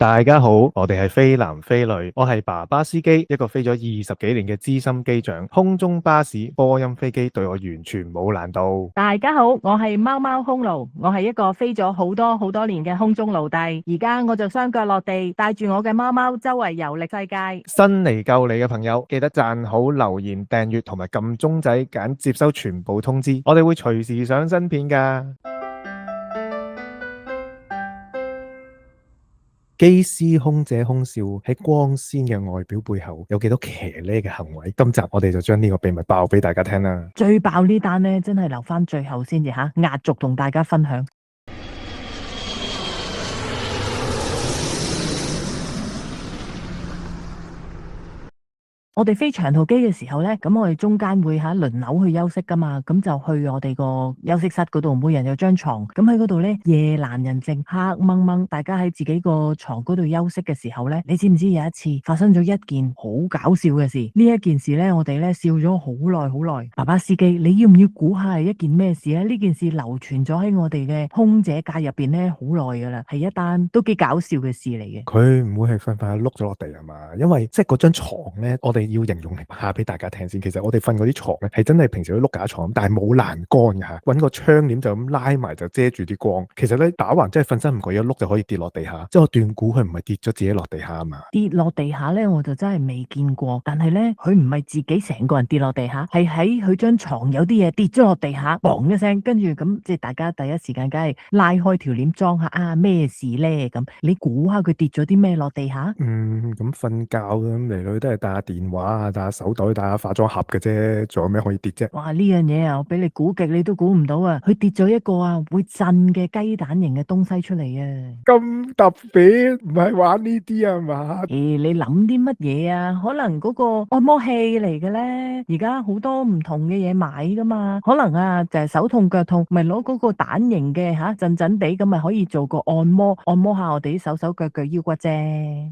大家好，我哋係非男非女，我係爸爸司機，一個飛咗20幾年嘅資深機長。空中巴士、波音飛機對我完全冇難度。大家好，我係貓貓空奴，我係一個飛咗好多好多年嘅空中奴隸，而家我就雙腳落地，帶住我嘅貓貓周圍遊歷世界。新嚟救你嘅朋友，記得讚好、留言、訂閱同埋撳鐘仔，揀接收全部通知，我哋會隨時上新片㗎。機師、空姐、空少喺光鮮嘅外表背後有幾多騎呢嘅行為？今集我哋就將呢個秘密爆俾大家聽啦。最爆呢單呢，真係留翻最後先至吓，壓軸同大家分享。我哋飛長途機嘅時候呢，咁我哋中間會輪流去休息噶嘛，咁就去我哋個休息室嗰度，每人有張床，咁喺嗰度呢，夜闌人靜，黑掹掹，大家喺自己個床嗰度休息嘅時候呢，你知唔知有一次發生咗一件好搞笑嘅事？呢一件事呢，我哋呢笑咗好耐好耐。爸爸司機，你要唔要估下係一件咩事呢？呢件事流傳咗喺我哋嘅空姐界入邊呢，好耐噶啦，係一單都幾搞笑嘅事嚟嘅。佢唔會係瞓瞓碌咗落地係嘛？因為即係嗰張床呢，我哋要形容下俾大家聽先。其實我哋瞓嗰啲床咧，係真係平時啲碌架床，但係冇欄杆嘅吓，搵個窗簾就咁拉埋就遮住啲光。其實咧打橫真係瞓身唔過一碌就可以跌落地下。即係我斷估佢唔係跌咗自己落地下啊嘛。跌落地下咧，我就真係未見過。但係咧，佢唔係自己成個人跌落地下，係喺佢張床有啲嘢跌咗落地下，嘣一聲，跟住咁即係大家第一時間梗係拉開條簾裝下啊，咩事咧？咁你估下佢跌咗啲咩落地下？咁瞓覺咁嚟去都係帶下電話啊，帶下手袋，帶下化妝盒嘅啫，仲有咩可以跌啫？哇！呢樣嘢啊，我俾你估極你都估唔到啊！佢跌咗一個啊會震嘅雞蛋形嘅東西出嚟啊！咁特別，唔係玩呢啲啊嘛？你諗啲乜嘢啊？可能嗰個按摩器嚟嘅咧，而家好多唔同嘅嘢買噶嘛。可能啊，就係手痛腳痛，咪攞嗰個蛋形嘅吓，震震地咁咪可以做個按摩，按摩下我哋啲手手腳腳腰骨啫。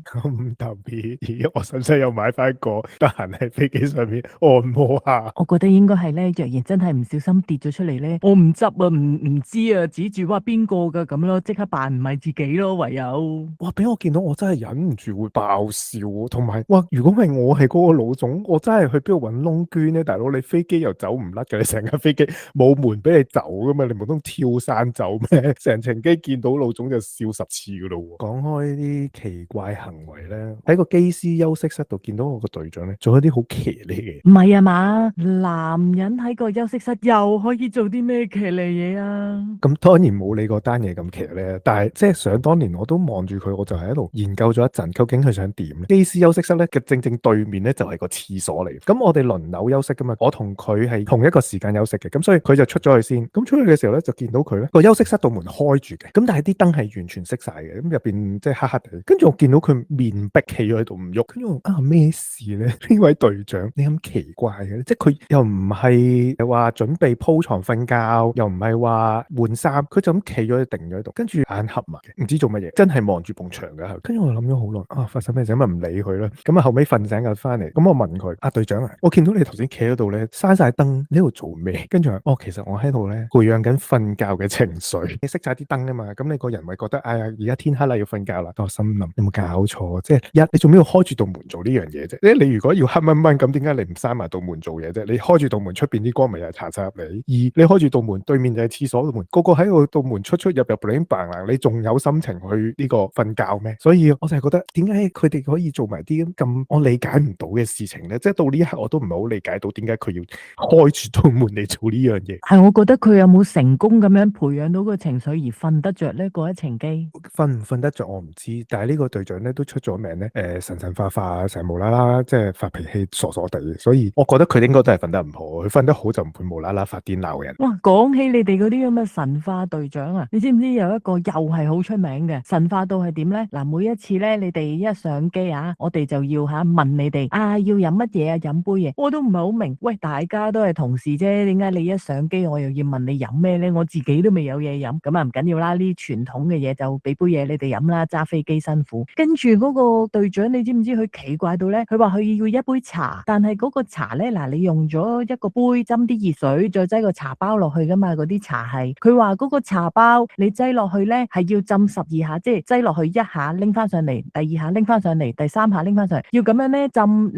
咁特別，咦？我使唔使又買翻個，得閒喺飛機上面按摩下？我覺得應該係咧，若然真係唔小心跌咗出嚟咧，我唔執啊，唔知啊，指住話邊個噶咁咯，即刻扮唔係自己咯，唯有。哇！俾我見到我真係忍唔住會爆笑，同埋哇！如果係我係嗰個老總，我真係去邊度搵窿捐咧？大佬，你飛機又走唔甩嘅，你成架飛機冇門俾你走噶嘛？你唔通跳傘走咩？成程機見到老總就笑10次噶咯。講開呢啲奇怪行為咧，喺個機師休息室度見到我個隊長咧，做一啲好騎呢嘅嘢。唔係啊嘛，男人喺個休息室又可以做啲咩騎呢嘢啊？咁當然冇你嗰單嘢咁騎咧，但係即係想當年我都望住佢，我就喺度研究咗一陣，究竟佢想點咧？機師休息室咧嘅正對面咧就係個廁所嚟，咁我哋輪流休息噶嘛，我同佢係同一個時間休息嘅，咁所以佢就出咗去先，咁出去嘅時候咧就見到佢咧個休息室度門開住嘅，咁但係啲燈係完全熄晒嘅，咁入邊即係黑黑地，跟住我見到佢面壁企咗喺度唔喐，跟住我啊咩事咧？呢位隊長你咁奇怪嘅，即係佢又唔係話準備鋪床瞓覺，又唔係話換衫，佢就咁企咗定咗喺度，跟住眼合埋嘅，唔知做乜嘢，真係望住埲牆㗎。跟住我諗咗好耐，啊發生咩事？咁啊唔理佢啦。咁啊後尾瞓醒咗翻嚟，咁我問佢：啊隊長啊，我見到你頭先企喺度咧，閂晒燈，你喺度做咩？跟住話：哦，其實我喺度咧培養緊瞓覺嘅情緒。你熄晒啲燈啊嘛，咁你個人咪覺得哎呀而家天黑啦要瞓覺啦。我心諗有冇搞錯？即係你做咩要開住道門做呢樣嘢啫？即係你如果要黑掹掹咁，點解你唔閂埋道門做嘢啫？你開住道門出邊啲光咪又係搽晒入嚟，而你開住道門對面就係廁所道門，個個喺度道門出出入入 bling bling， 你仲有心情去呢個瞓覺咩？所以我就係覺得點解佢哋可以做埋啲咁我理解唔到嘅事情咧？即係到呢一刻我都唔係好理解到點解佢要開住道門嚟做呢樣嘢。係我覺得佢有冇成功咁樣培養到個情緒而瞓得着呢？嗰一程機瞓唔瞓得着我唔知，但係呢個隊長咧都出咗名咧，神神化化，成日無啦啦即係發脾氣，傻傻地，所以我覺得佢應該都係瞓得唔好。佢瞓得好就唔會無啦啦發癲鬧人。哇！講起你哋嗰啲咁嘅神化隊長啊，你知唔知有一個又係好出名嘅神化到係點呢？嗱，每一次咧，你哋一上機啊，我哋就要問你哋啊，要飲乜嘢啊，飲杯嘢，我都唔係好明。喂，大家都係同事啫，點解你一上機我又要問你飲咩呢？我自己都未有嘢飲，咁啊唔緊要啦，呢傳統嘅嘢就俾杯嘢你哋飲啦，揸飛機辛苦。跟住嗰個隊長，你知唔知佢奇怪到呢？佢話佢要一杯茶，但係嗰個茶咧，嗱，你用咗一個杯斟啲熱水，再擠個茶包落去噶嘛，嗰啲茶係，佢話嗰個茶包你擠落去咧係要浸12下，即係擠落去一下拎翻上嚟，第二下拎翻上嚟，第三下拎翻上嚟，要咁樣咧浸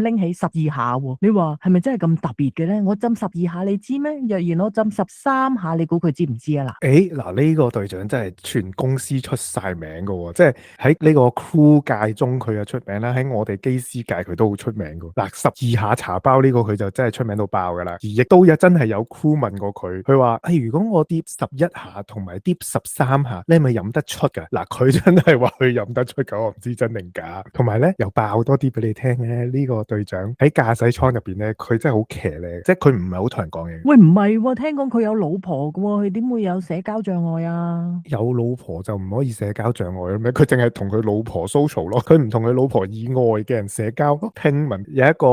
拎起12下喎。你話係咪真係咁特別嘅咧？我浸12下你知咩？若然我浸13下，你估佢知唔知啊？嗱，嗱，呢個隊長真係全公司出晒名㗎喎，即係喺呢個 crew 界中佢又出名啦，喺我哋機師界佢都好出名㗎。嗱，12下茶包呢個佢就真係出名到爆㗎啦，而亦都真係有 crew 問過佢，佢話：如果我跌11下同埋跌13下，你係咪飲得出㗎？嗱，佢真係話佢飲得出㗎，我唔知真定假。同埋咧，又爆多啲俾你聽咧，呢個隊長喺駕駛艙入邊咧，佢真係好騎呢，即係佢唔係好同人講嘢。喂，唔係喎，聽講佢有老婆㗎喎，佢點會有社交障礙啊？有老婆就唔可以社交障礙嘅咩？佢淨係同佢老婆 social 咯，佢唔同佢老婆以外嘅人社交。聽聞有一個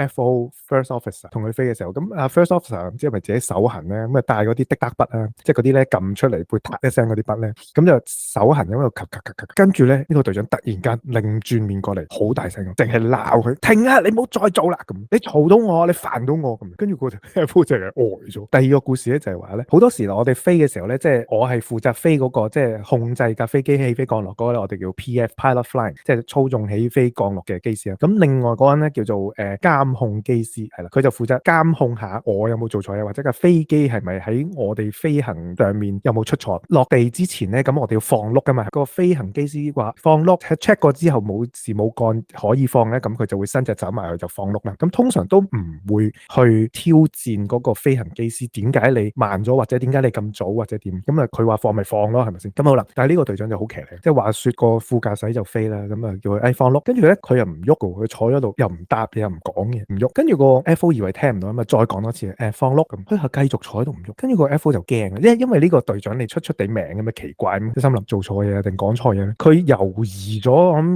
FO First Officer 同佢飛嘅時候，咁First Officer 唔知係咪自己手痕咧，咁啊帶嗰啲滴答筆啊，即係嗰啲咧撳出嚟會嗒一聲嗰啲筆咧，咁就手痕咁喺度咔咔咔咔，跟住咧呢個隊長突然間擰轉面過嚟，好大聲咁，淨係鬧佢停啊！你唔好再做啦咁，你嘈到我，你煩到我咁。跟住個 FO 就係呆咗。第二個故事咧就係話咧，好多時我哋飛嘅時候咧，即係我係負責飛嗰個即係控制架飛機起飛降落嗰個咧，我哋叫 PF Pilot Flying，即係操縱起飛降落嘅機師啦。咁另外嗰個人咧叫做監控機師，係啦，佢就負責監控下我有冇做錯嘢，或者架飛機係咪喺我哋飛行上面有冇出錯。落地之前咧，咁我哋要放碌噶嘛，個飛行機師話放碌 check 過之後冇事冇幹可以放咧，咁佢就會伸隻手埋去就放碌啦。咁通常都唔會去挑戰嗰個飛行機師點解你慢咗，或者點解你咁早或者點。咁啊佢話放咪放咯，係咪先？咁好啦，但係呢個隊長就好騎呢，即係話說個副駕駛就飛啦，咁啊叫佢放碌，跟住咧佢又唔喐嘅，佢坐咗度又唔答又唔講嘢，唔喐。跟住個 FO 以為聽唔到，咁啊再講多次放碌咁，佢係繼續坐喺度唔喐。跟住個 FO 就驚，因為呢個隊長你出地名咁啊奇怪咁，心諗做錯嘢定講錯嘢咧？佢猶豫咗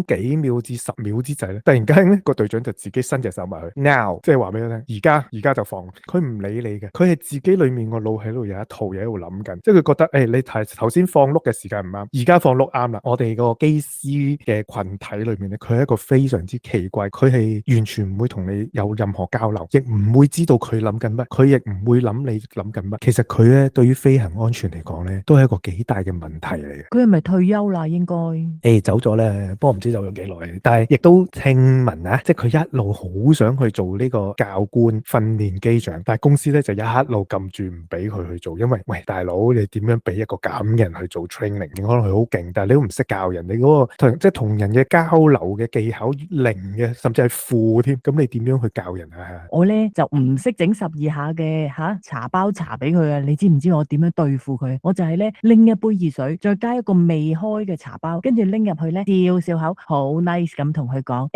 咁幾秒至10秒之際咧，突然間咧個隊長就自己伸隻手埋去 ，now 即係話俾佢聽，而家就放。佢唔理你嘅，佢係自己裏面個腦喺度有一套嘢喺度諗緊，即係佢覺得你頭先放碌嘅時間唔啱，而家放碌啱啦。我哋個機師嘅群體裏面咧，佢係一個非常之奇怪，佢係完全唔會同你有任何交流，亦唔會知道佢諗緊乜，佢亦唔會諗你諗緊乜。其實佢咧對於飛行安全嚟講咧，都係一個幾大嘅問題嚟嘅。佢係咪退休啦？應該走咗咧，不過唔知走咗幾耐。但係亦都聽聞啊，即係佢一路好想去做呢個教官訓練機長，但係公司咧就一路撳住唔俾佢去做，因為喂大佬，你點樣俾一個咁嘅人去做 training？可能佢好勁，但係你都唔識教人，你嗰個即係同人嘅交流嘅技巧零嘅，甚至係負添，咁你點樣去教人啊？我咧就唔識整12下嘅茶包茶俾佢啊！你知唔知我點樣對付佢？我就係咧拎一杯熱水，再加一個未開嘅茶包，跟住拎入去咧笑笑口，好 nice 咁同佢講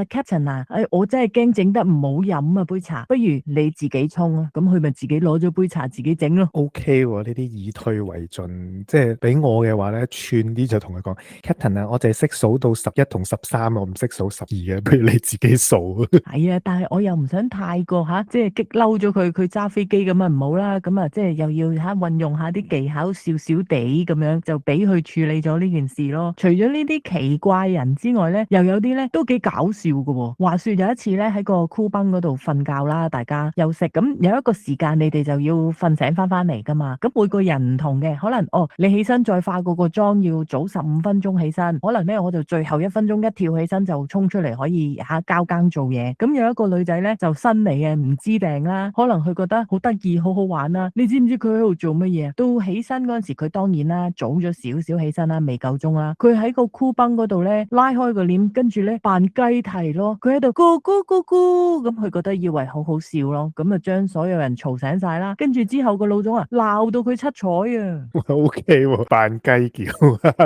：Captain 啊，我真係驚整得唔好飲啊杯茶，不如你自己沖啊！咁佢咪自己攞咗杯茶自己整咯。OK 喎，呢啲以退為進，即係俾我嘅話咧，串啲就同佢講：Captain 啊，我淨係識數到11同13，我唔識數12嘅，不如你自己數。係啊，但係我又唔想太過即係激嬲咗佢，佢揸飛機咁啊唔好啦，咁啊即係又要運用下啲技巧，少少地咁樣就俾佢處理咗呢件事咯。除咗呢啲奇怪人之外咧，又有啲咧都幾搞笑㗎喎。話說有一次咧喺個 crew bunk 嗰度瞓覺啦，大家休息，咁有一個時間你哋就要瞓醒翻嚟噶嘛。咁每個人唔同嘅，可能你起身再化個妝要早15分鐘起身，可能咧我就最後1分鐘一跳起身就衝出嚟可以交更做嘢。咁有一個女仔咧就新嚟嘅，唔知定啦，可能佢覺得好得意好好玩啦。你知唔知佢喺度做乜嘢？到起身嗰陣時，佢當然啦早咗少少起身啦，未夠鐘啦。佢喺個箍崩嗰度咧拉開個簾，跟住咧扮雞啼咯。佢喺度咕咕咕咕咁，佢覺得以為好好笑咯。咁啊將所有人嘈醒晒啦。跟住之後個老總鬧到佢七彩啊！OK 喎，扮雞叫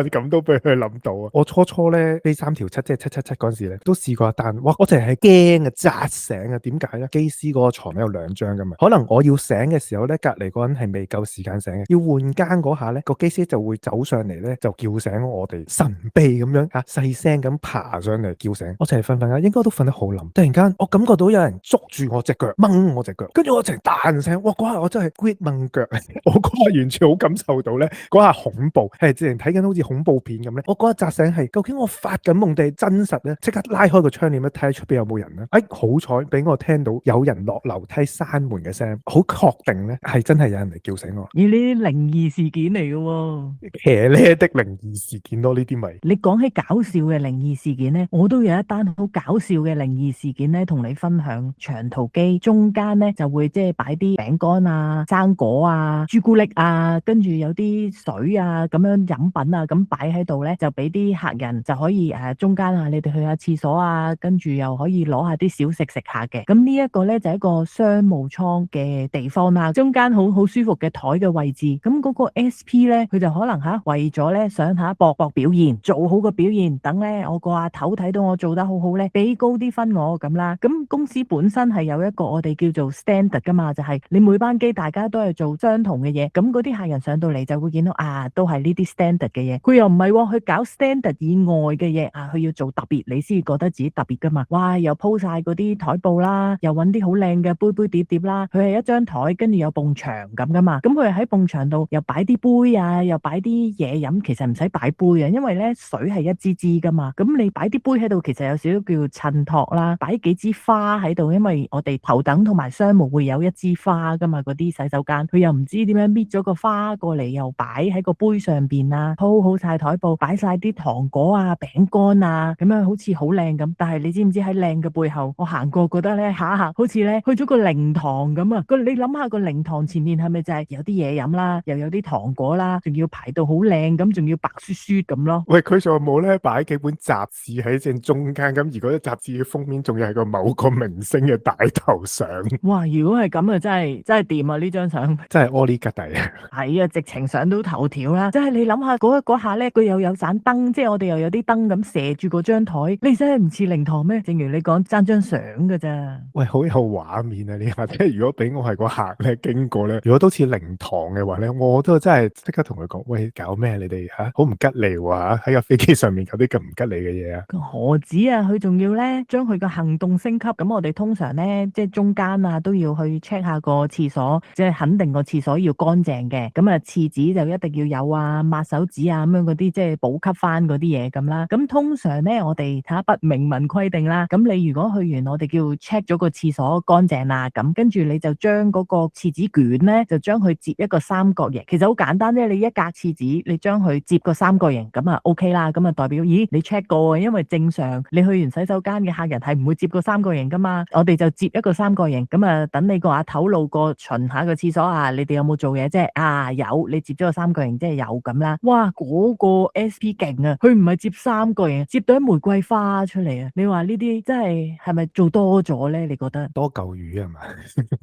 咁都俾佢諗到啊！我初咧飛3條7，即係777嗰陣時咧，都試過一單。哇！我淨係驚啊，扎醒啊！點解咧？機師嗰個床咧有2張噶嘛，可能我要醒嘅時候咧，隔離嗰人係未夠時間醒嘅，要換更嗰下咧，個機師就會走上嚟咧，就叫醒我哋，神秘咁樣細聲咁爬上嚟叫醒我。淨係瞓瞓應該都瞓得好冧。突然間我感覺到有人捉住我隻腳，掹我隻腳，跟住我淨係彈醒。哇！嗰下我真係 quit 掹腳，我嗰下完全好感受到咧，嗰下恐怖係之前睇緊好似恐怖片咁咧。我嗰下扎醒係究竟我發緊夢定係真實咧？即刻拉開個窗簾一睇下出邊有冇人咧，好彩俾我聽到有人落樓梯閂門嘅聲，好確定咧係真係有人嚟叫醒我。而呢啲靈異事件嚟嘅喎。騎呢的靈異事件咯，呢啲咪你講起搞笑嘅靈異事件呢，我都有一單好搞笑嘅靈異事件呢，同你分享。長途機中間呢就會即係擺啲餅乾啊、生果啊、朱古力啊，跟住有啲水啊咁樣飲品啊咁擺喺度呢，就俾啲客人就可以中間啊，你哋去下廁所啊，跟住又可以攞下啲小食食下嘅。咁呢一個呢，就係一個商務艙嘅地方啦，中間好舒服嘅台嘅位置。咁嗰個 SP 呢，佢就可能為咗呢想搏表現，做好個表現，等呢我個阿頭睇到我做得好好呢，俾高啲分我咁啦。咁公司本身係有一個我哋叫做 standard 噶嘛，就係你每班機大家都係做相同嘅嘢，咁嗰啲客人上到嚟就會見到都係呢啲 standard 嘅嘢。佢又唔係喎，佢搞 standard 以外嘅嘢佢要做特別，你先覺得自己特別噶嘛。哇，又鋪晒嗰啲台布啦，又揾啲好靚嘅杯杯碟碟啦，佢係一張台跟住有埲牆咁噶嘛。咁佢喺埲牆度又擺啲杯啊，又擺啲嘢飲，其實唔使擺杯啊，因為咧水係一支支噶嘛。咁你擺啲杯喺度，其實有少少叫襯托啦，擺幾支花喺度，因為我哋頭等同埋商務會有一支花噶嘛。嗰啲洗手間佢又唔知點樣搣咗個花過嚟，又擺喺個杯上邊啊，鋪好晒台布，擺晒啲糖果啊、餅乾啊，咁樣好似好靚咁。但係你知唔知喺靚嘅背後，我行過覺得咧下好似咧去咗個靈堂咁啊！你諗下個靈堂前面係咪就係有啲嘢飲啦，又有啲糖果啦，仲要排到好靚咁，仲要白雪雪咁咯。喂，佢仲有冇咧擺幾本雜誌喺正中間咁？如果啲雜誌嘅封面仲要係個某個明星嘅大頭相，哇！如果係咁啊，真係掂啊！呢張相真係柯呢吉弟啊！係啊，直情上到頭條啦！即係你諗下嗰下咧，佢又有盞燈，即係我哋又有啲燈咁射住嗰張台，你真係唔似靈堂咩？正如你講，爭張相㗎咋？喂，好有畫面啊！呢下即係如果俾我係個客咧經過咧，如果都似靈堂嘅話咧，我都真係即刻同佢講：喂，搞咩？你哋好唔吉利喎，喺個飛機上面搞啲咁唔吉利嘅嘢啊！何止啊，佢仲要咧將佢個行動升級。咁我哋通常咧即係中間都要去 check 下個廁所，即係肯定個廁所要乾淨嘅。咁啊，廁紙就一定要有啊，抹手紙啊咁樣嗰啲，即係補給翻嗰啲嘢咁啦。咁通常咧，我哋睇下不明文規定啦。咁你如果去完我哋叫 check 咗個廁所乾淨啦，咁跟住你就將嗰個廁紙卷咧，就將佢摺一個三角形。其實好簡單啫，你一格廁紙，你將佢摺個三角形，咁啊 OK 啦。咁啊代表咦你 check 過，因為正常你去完洗手間嘅客人係唔會摺個三角形噶嘛。我哋就摺一個三角形，咁啊等你個阿頭路過巡下個廁所啊，你哋有冇做嘢啫？有，你摺咗個三角形即係有咁啦。哇，嗰個 SP 勁啊，佢唔係摺三角形，摺到一玫瑰花出嚟啊！你話呢啲真係咪做多咗咧？你覺得多嚿魚係嘛？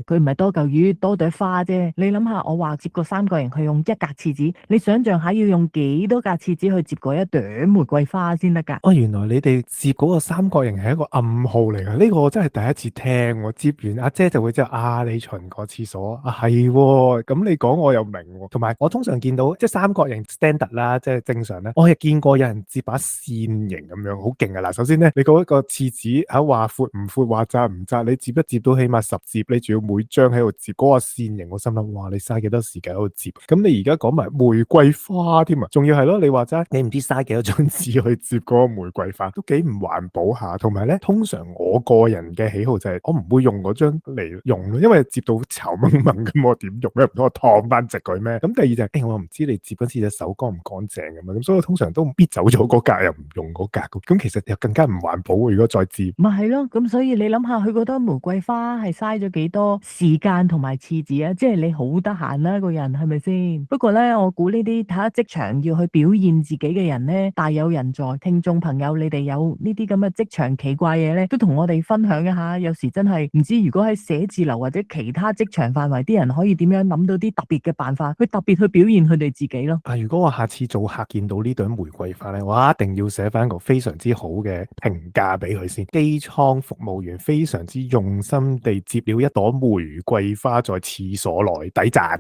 佢唔係多嚿魚，多朵花啫。你諗下，我話摺個三角形，佢用一格廁紙，你想象下要用幾多格廁紙去摺嗰一朵玫瑰花先得㗎？哦，原來你哋摺嗰個三角形係一個暗號嚟㗎，呢個我真係第一次聽喎。摺完阿姐就會知道你巡個廁所係喎，咁你講我又明喎。同埋我通常見到即係三角形 standard 啦，即係正常咧，我係見過有人摺把線形咁樣，好勁啊！嗱，首先咧，你嗰個廁紙話闊唔闊，話窄唔窄，你摺一摺到起碼10摺，你仲要每張喺度摺嗰個線形，我心諗哇，你嘥幾多時間喺度摺？咁你而家講埋玫瑰花添啊，仲要係咯，你話齋你唔知嘥幾多張紙去摺嗰個玫瑰花，都幾唔環保下。同埋咧，通常我個人嘅喜好就係我唔會用嗰張嚟用咯，因為摺到巢掹掹咁，我點用咧？唔通我燙翻直佢咩？咁第二就係我唔知你摺嗰次隻手乾唔乾淨咁嘛，咁所以我通常都搣走咗嗰格，又唔用嗰格，咁其實又更加唔環保。如果再摺，咪係咯，咁所以你諗下，佢覺得玫瑰花係嘥咗幾多時間同埋廁紙啊？即係你好得閒啦，個人係咪先？不過咧，我估呢啲睇下職場要去表現自己嘅人咧，大有人在。聽眾朋友，你哋有呢啲咁嘅職場奇怪嘢咧，都同我哋分享一下。有時真係唔知，如果喺寫字樓或者其他職場範圍，啲人可以點樣諗到啲特別嘅辦法，去特別去表現佢哋自己咯。如果我下次做客見到呢朵玫瑰花咧，我一定要寫翻個非常之好嘅評價俾佢先。機艙服務員非常之用心地接了一朵玫瑰花在廁所內，抵讚。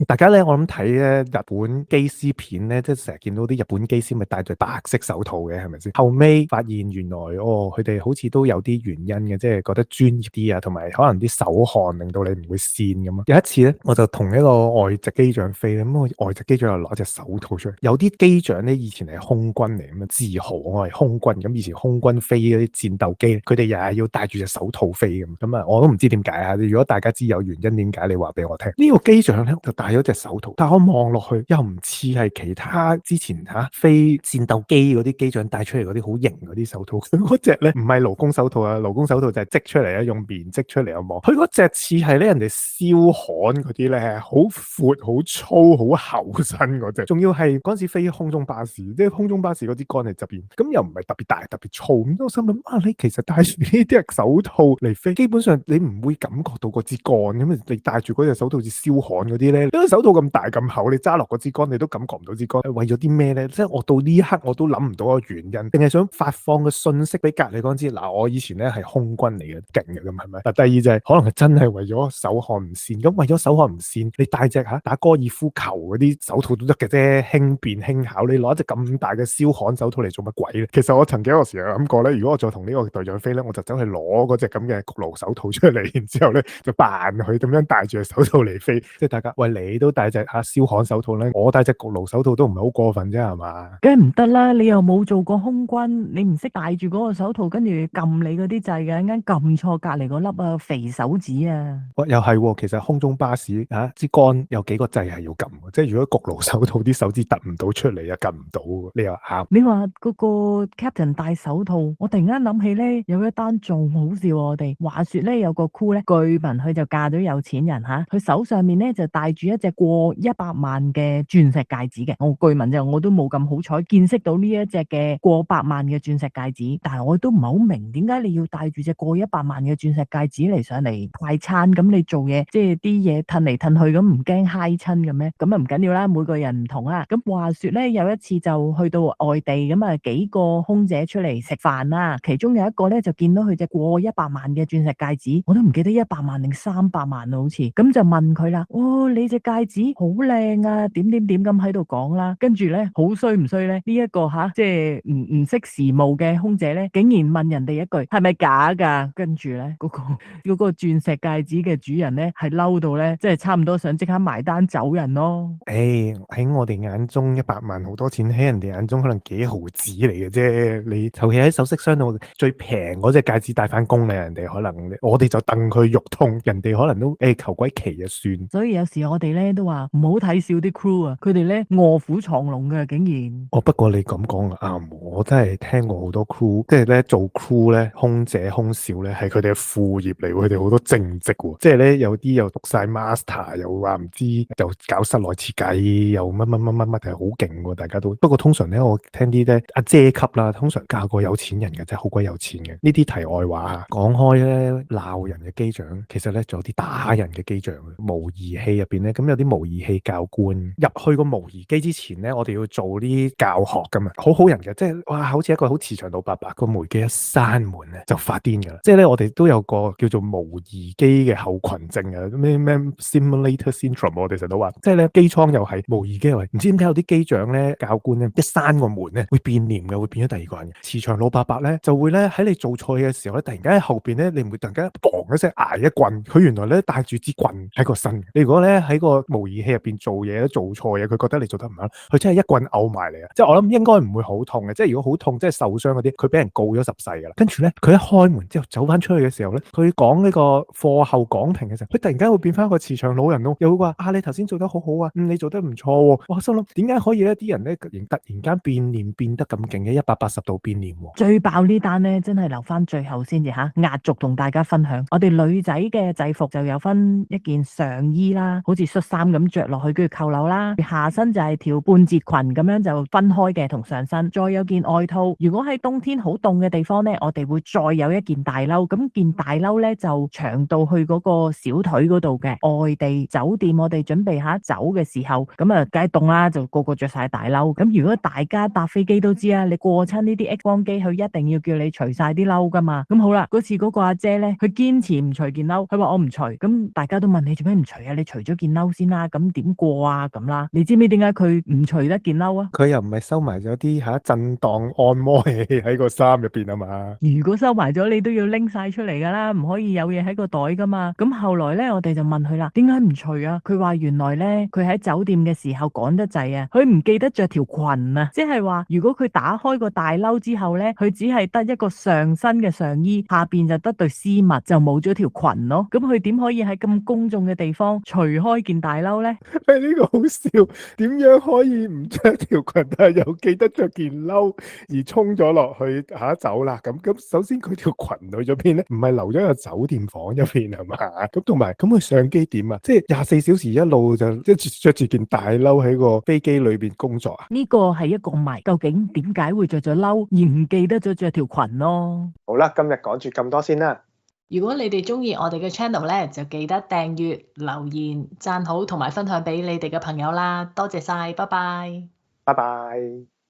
大家咧，我諗睇咧日本機師片咧，即係成日見到啲日本機師咪戴對白色手套嘅，係咪先？後尾發現原來佢哋好似都有啲原因嘅，即係覺得專業啲啊，同埋可能啲手汗令到你唔會跣咁啊。有一次咧，我就同一個外籍機長飛，咁我外籍機長又攞隻手套出嚟。有啲機長咧以前係空軍嚟，咁啊自豪我係空軍，咁以前空軍飛嗰啲戰鬥機，佢哋又係要戴住隻手套飛咁啊，我都唔知點解啊！如果大家知有原因點解，你話俾我聽。呢個機長咧就戴咗隻手套，但我望落去又唔似係其他之前飛戰鬥機嗰啲機長戴出嚟嗰啲好型嗰啲手套，佢嗰隻咧唔係勞工手套啊，勞工手套就係織出嚟啊，用棉織出嚟啊，望佢嗰隻似係咧人哋燒焊嗰啲咧，好闊、好粗、好厚身嗰隻，仲要係嗰陣時飛空中巴士，即係空中巴士嗰支桿喺側邊，咁又唔係特別大、特別粗，咁我心諗啊，你其實戴住呢啲手套嚟飛，基本上你唔會感覺到嗰支桿，咁你戴住嗰隻手套好似燒焊嗰啲咧，呢個手套咁大咁厚，你揸落嗰支桿，你都感覺唔到支桿，為咗啲咩咧？即係我到呢一刻我都諗唔到個原因，定係想發放個信息俾隔離嗰陣知，嗱我以前咧係空軍嚟嘅，勁嘅咁係咪？嗱第二就係可能係真係為咗手汗唔跣，咁為咗手汗唔跣，你戴隻打高爾夫球嗰啲手套都得嘅啫，輕便輕巧，你攞一隻咁大嘅燒焊手套嚟做乜鬼咧？其實我曾經有時有諗過咧，如果我再同呢個隊長飛咧，我就走去攞嗰隻咁嘅焗爐手套出嚟，然之後咧就扮佢咁樣戴住隻手套嚟飛，即係大家喂你都戴隻燒焊手套咧，我戴隻焗爐手套都唔係好過分啫係嘛？梗係唔得啦！你又冇做過空軍，你唔識戴住嗰個手套，跟住撳你嗰啲掣嘅，啱撳錯隔離嗰粒肥手指啊！又係喎，其實空中巴士支桿有幾個掣係要撳嘅，即係如果焗爐手套啲手指突唔到出嚟，又撳唔到喎。你又啱。你話嗰個 captain 戴手套，我突然間諗起咧，有一單仲好笑喎。我哋話説咧，有個 crew 咧，據聞佢就嫁咗有錢人嚇，佢手上面咧就戴住一隻過100萬嘅鑽石戒指嘅。我據聞就我都冇咁好彩見識到呢一隻嘅過百萬嘅鑽石戒指，但係我都唔係好明點解你要戴住隻過100萬嘅鑽石戒指嚟上嚟快餐，咁你做嘢即係啲嘢褪嚟褪去咁唔驚揩親嘅咩？咁啊唔緊要啦，每個人唔同啦。咁話説咧，有一次就去到外地咁啊，幾個空姐出嚟食飯啦，其中有一個咧就見到佢隻過100萬嘅鑽石戒指，我都唔記得100萬定300萬啦，好似咁就問佢啦，哦，你隻戒指好靚啊，點點點咁喺度講啦，跟住咧好衰唔衰咧？呢一個即係唔識時務嘅空姐咧，竟然問人哋一句係咪假㗎？跟住咧嗰個鑽石戒指嘅主人咧係嬲到咧，即係差唔多想即刻埋單走人咯。喺我哋眼中100萬好多錢，喺人哋眼中可能幾毫子嚟嘅啫。你求其喺首飾箱度最平嗰隻戒指戴翻工咧，人哋可能我哋就戥佢肉痛，人哋可能都求鬼奇就算。所以有時我哋咧都話唔好睇小啲 crew 啊，佢哋咧臥虎藏龍嘅竟然。不過你咁講啱，我真係聽過好多 crew，即係咧做 crew 咧，空姐空少咧係佢哋嘅副業嚟，佢哋好多正職喎。即係咧有啲又讀晒 master，又話唔知又搞室內設計，又乜乜乜乜乜係好勁喎，大家都。不過通常咧我聽啲咧阿姐級啦，通常嫁過有錢人嘅，真係好鬼有錢嘅。呢啲題外話講開咧，鬧人嘅機長，其實咧仲有啲打人嘅機長。模擬器入邊咧，咁有啲模擬器教官入去個模擬機之前咧，我哋要做啲教學噶嘛，好好人嘅，即係哇，好似一個好慈祥老伯伯，個模擬機一閂門咧就發癲噶啦。即係咧，我哋都有個叫做模擬機嘅後群症啊，咩 simulator syndrome，我哋成日都話，即係咧機艙又係模擬機又係，唔知點解有啲機長咧教官咧一閂個門咧會變臉嘅，會變咗第二個人嘅。慈祥老伯伯咧就會咧喺你做錯嘢嘅時候咧，突然間喺後邊咧，你唔會突然間砰一聲挨一棍，佢原來咧帶住支棍喺個身。你如果咧喺個模擬器入邊做嘢做錯嘢，佢覺得你做得唔啱，佢真係一棍毆埋嚟啊！即係我諗應該唔會好痛嘅，即係如果好痛，即係受傷嗰啲，佢俾人告咗10世噶啦。跟住咧，佢一開門之後走翻出去嘅時候咧，佢講呢個課後講評嘅時候，佢突然間會變翻一個慈祥老人咯，又會話你頭先做得好好啊，你做得唔錯喎。我心諗點解可以咧？啲人咧突然間變臉變得咁勁嘅，180度變臉喎。最爆呢單咧，真係留翻最後先至壓軸同大家分享。我哋女仔嘅制服就有分一件上衣啦，好似恤衫咁着落去，跟住扣鈕啦，下身就係條半截裙咁樣就分開嘅，同上身再有件外套。如果喺冬天好凍嘅地方咧，我哋會再有一件大褸，咁件大褸咧就長到去嗰個小腿嗰度嘅。外地酒店我哋準備下走嘅時候，咁啊梗係凍啦，就個個着晒大褸。咁如果大家搭飛機都知啊，你過親呢啲 X 光機，佢一定要叫你除晒啲褸噶嘛。咁好啦，嗰次嗰個阿姐咧，佢堅持唔除件褸，佢話我唔除。咁大家都問你做咩唔除啊？你除咗件褸先啦，咁點過啊？咁啦，你知唔知點解佢唔除得件褸啊？佢又唔係收埋咗啲震盪按摩器喺個衫入邊啊嘛。如果收埋咗，你都要拎晒出嚟噶啦，唔可以有嘢喺個袋噶嘛。咁後來咧，我哋就問佢啦，點解唔除啊？佢話原來咧，佢喺酒店嘅時候趕得滯啊，佢唔記得着條裙啊，即係話如果佢打開個大褸之後後咧，佢只係得一個上身嘅上衣，下邊就得對絲襪，就冇咗條裙咯。咁佢點可以喺咁公眾嘅地方除開件大褸咧？呢個好笑，點樣可以唔着條裙，但係又記得着件褸而衝咗落去走啦？咁首先佢條裙去咗邊咧？唔係留咗喺個酒店房入邊係嘛？咁同埋咁佢上機點啊？即係24小時一路就即係着住件大褸喺個飛機裏邊工作啊？呢個係一個謎，究竟點解會着咗褸而唔記得咗着條裙咯？好啦，今日講住咁多先啦。如果你哋中意我哋嘅 channel 咧，就記得訂閱、留言、讚好同埋分享俾你哋嘅朋友啦。多謝晒，拜拜。拜拜。